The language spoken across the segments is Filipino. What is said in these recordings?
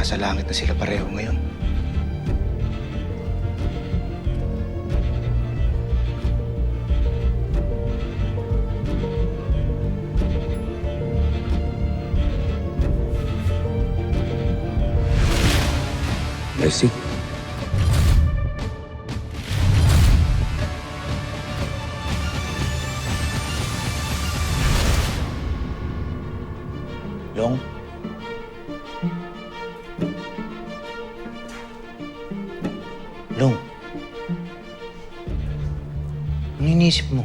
nasa langit na sila pareho ngayon. Mercy. Long? Long? Ano iniisip mo?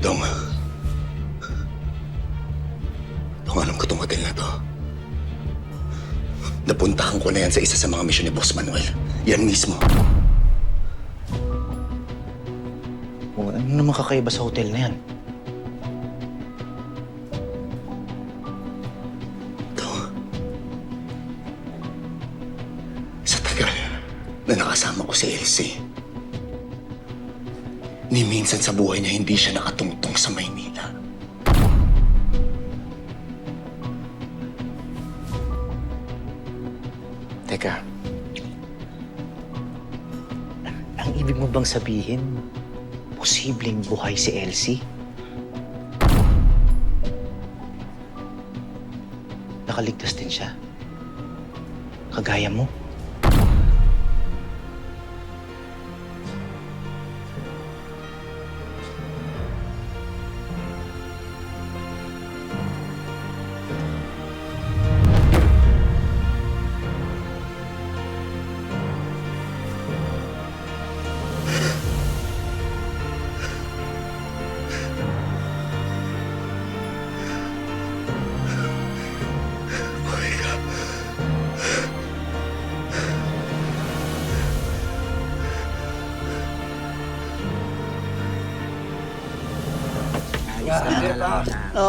Dong. Dong, alam ko itong hotel na to. Napuntahan ko na yan sa isa sa mga misyon ni Boss Manuel. Yan mismo. O, ano naman kakaiba sa hotel na yan? Dong. Sa tagal na nakasama ko si Elsie, ni minsan sa buhay niya hindi siya nakatungtong sa Maynila. Teka. Ang ibig mo bang sabihin, posibleng buhay si Elsie? Nakaligtas din siya. Kagaya mo.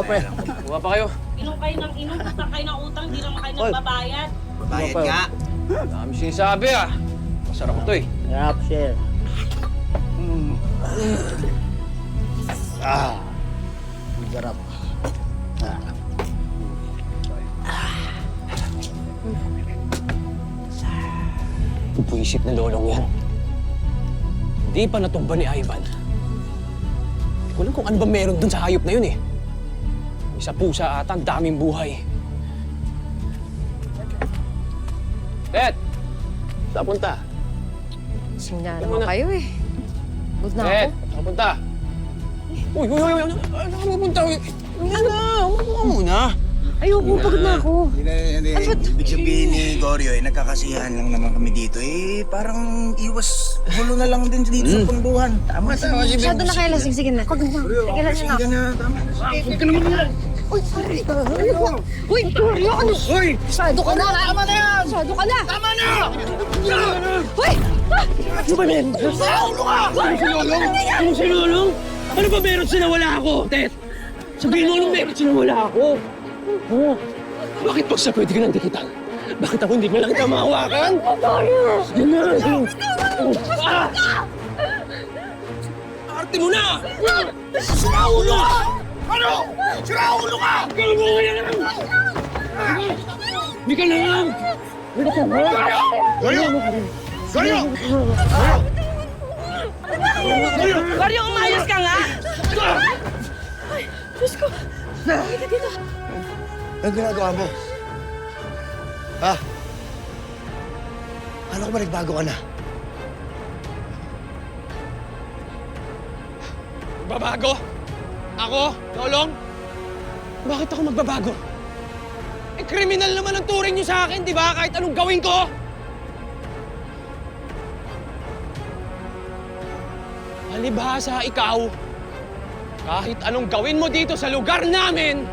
Pre. Buha pa kayo. Inom kayo ng inom, utang kayo ng utang, di naman kayo nagbabayad. Bayad nga. Dami sinasabi ah. Masarap ito eh. Sarap, share. Ang sarap. Pupuisip na lolong yan. Hindi pa natumba ni Ivan. Hindi ko alam kung ano ba meron dun sa hayop na yun eh. Isa pusa ata, ang daming buhay. Ted! Saan punta? Sina Ito muna. naman kayo eh. Good na Ted! ako. Saan punta? Uy! Saan ka pupunta? Ano na? Umupo ka muna. Ayoko, pagod na ako. Hindi. Ibig sabihin ni Goryo, nagkakasiyahan lang naman kami dito. Parang iwas gulo na lang din dito sa punduhan. Tama. Masyado na kayo lasing. Sige na. Pagod na. Sige lang na. na. Tama na. Huwag ka naman na. Uy, sorry. Ano ba? Uy, Glorio, ano? Uy! Masyado ka na. Tama na yan! Masyado ka na. Tama na! Uy! Ano ba meron? Sa ulo ka! Ano si Lolong? Ano ba meron siya na wala ako, Ted? Sabihin mo anong meron siya na wala ako. Oh, bakit pag sa pwede ka nang dikitan? Bakit ako hindi mo lang kita mahawakan? Sige na! Ah! Arte mo na! Sira ulo ka! Ano? Sira ulo ka! Gano'n mo kaya lang! Hindi ka na lang! Goryo! Goryo! Mario, umayos ka nga! Diyos ko. Ano ginagawa mo? Ha? Ano ko ba nagbago ka na? Magbabago? Ako? Lolong? Bakit ako magbabago? Eh, kriminal naman ang turing niyo sa akin, di ba? Kahit anong gawin ko! Palibhasa ikaw, kahit anong gawin mo dito sa lugar namin,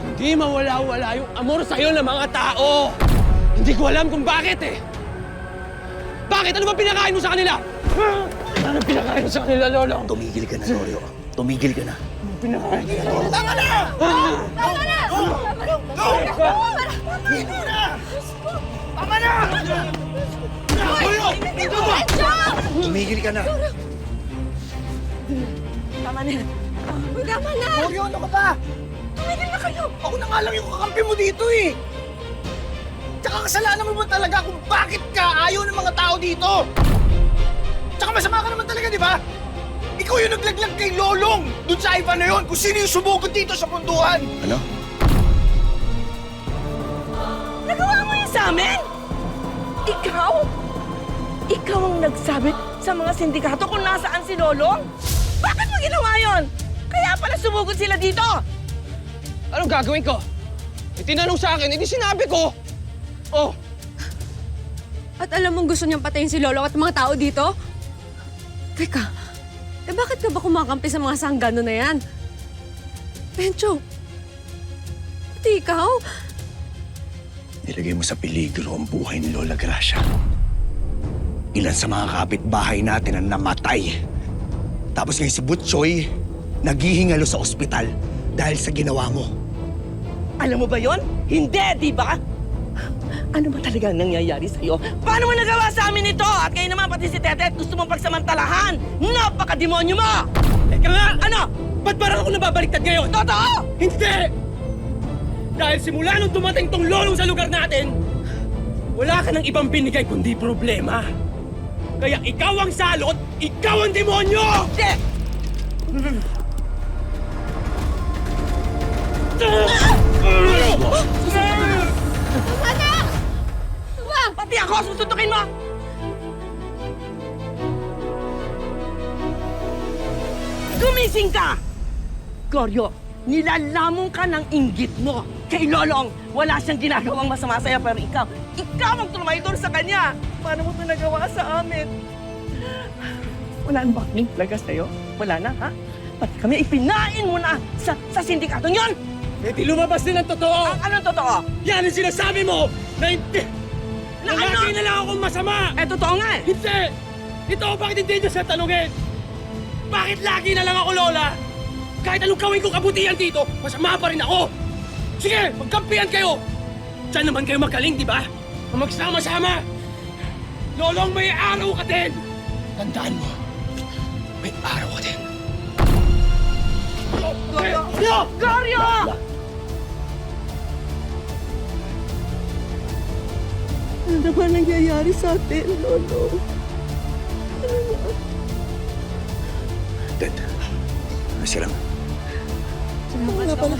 hindi mawala-wala yung amor sa'yo ng mga tao. Hindi ko alam kung bakit eh. Bakit? Ano ba pinakain mo sa kanila? Ano pinakain mo sa kanila, Lolo? Tumigil ka na, Goryo. Tumigil ka na. Pinakain ka na. Tama na! Tama na! Tama na! Goryo! Enjo! Tumigil ka na. Tama na yan. Uy, tama na! Goryo, ano ka ba? Tumigil na kayo! Ako na nga lang yung kakampi mo dito eh. Tsaka kasalanan mo ba talaga kung bakit ka ayaw ng mga tao dito? Tsaka masama ka naman talaga, di ba? Ikaw yung naglaglag kay Lolong dun sa Ivan na yun kung sino yung sumugod dito sa punduhan. Ano? Nagawa mo yun sa amin? Ikaw? Ikaw ang nagsabi sa mga sindikato kung nasaan si Lolong? Bakit mo ginawa yun? Kaya pala sumugod sila dito! Anong gagawin ko? Itinanong sa akin, hindi sinabi ko. Oh, At alam mong gusto niyang patayin si Lolo at mga tao dito? Teka, bakit ka ba kumakampi sa mga sanggano na yan? Pencho, pati ikaw? Nilagay mo sa peligro ang buhay ni Lola Gracia. Ilan sa mga kapitbahay natin ang namatay. Tapos ngayon si Butchoy, naghihingalo sa ospital dahil sa ginawa mo. Alam mo ba yon? Hindi, di ba? Ano ba talaga ang nangyayari sa'yo? Paano mo nagawa sa amin ito? At kayo naman pati si Tetet gusto mong pagsamantalahan. Napaka-demonyo mo! teka nga! Ano? Ba't parang ako nababaliktad ngayon? Totoo! Hindi! Dahil simula nung dumating tong lolong sa lugar natin, wala ka ng ibang binigay kundi problema. Kaya ikaw ang salot, ikaw ang demonyo! Hindi! Pati ako, susuntukin mo! Gumising ka! Goryo, nilalamon ka ng inggit mo. Kay Lolong, wala siyang ginagawang masama sa'yo, pero ikaw ang tumaydor sa kanya. Paano mo ito nagawa sa amin? Wala na ba kaming plaga sa'yo? Wala na, ha? Pati kami ipinain mo na sa sindikatong yon! Eh di lumabas din ang totoo! Anong totoo? Yan ang sinasabi mo! Na hindi! Na Na ano? lagi na lang akong masama! Eh, totoo nga eh! Hindi! Ito, bakit hindi niyo siya tanungin? Bakit lagi na lang ako, Lola? Kahit anong gawin kong kabutihan dito, masama pa rin ako! Sige, magkampihan kayo! Diyan naman kayo magaling, di ba? Magsama-sama! Lolong, may araw ka din! Tandaan mo, may araw ka din. Goryo! Yo! Goryo! Ano naman nangyayari sa atin, Lolo? Dad, sila. Wala pala.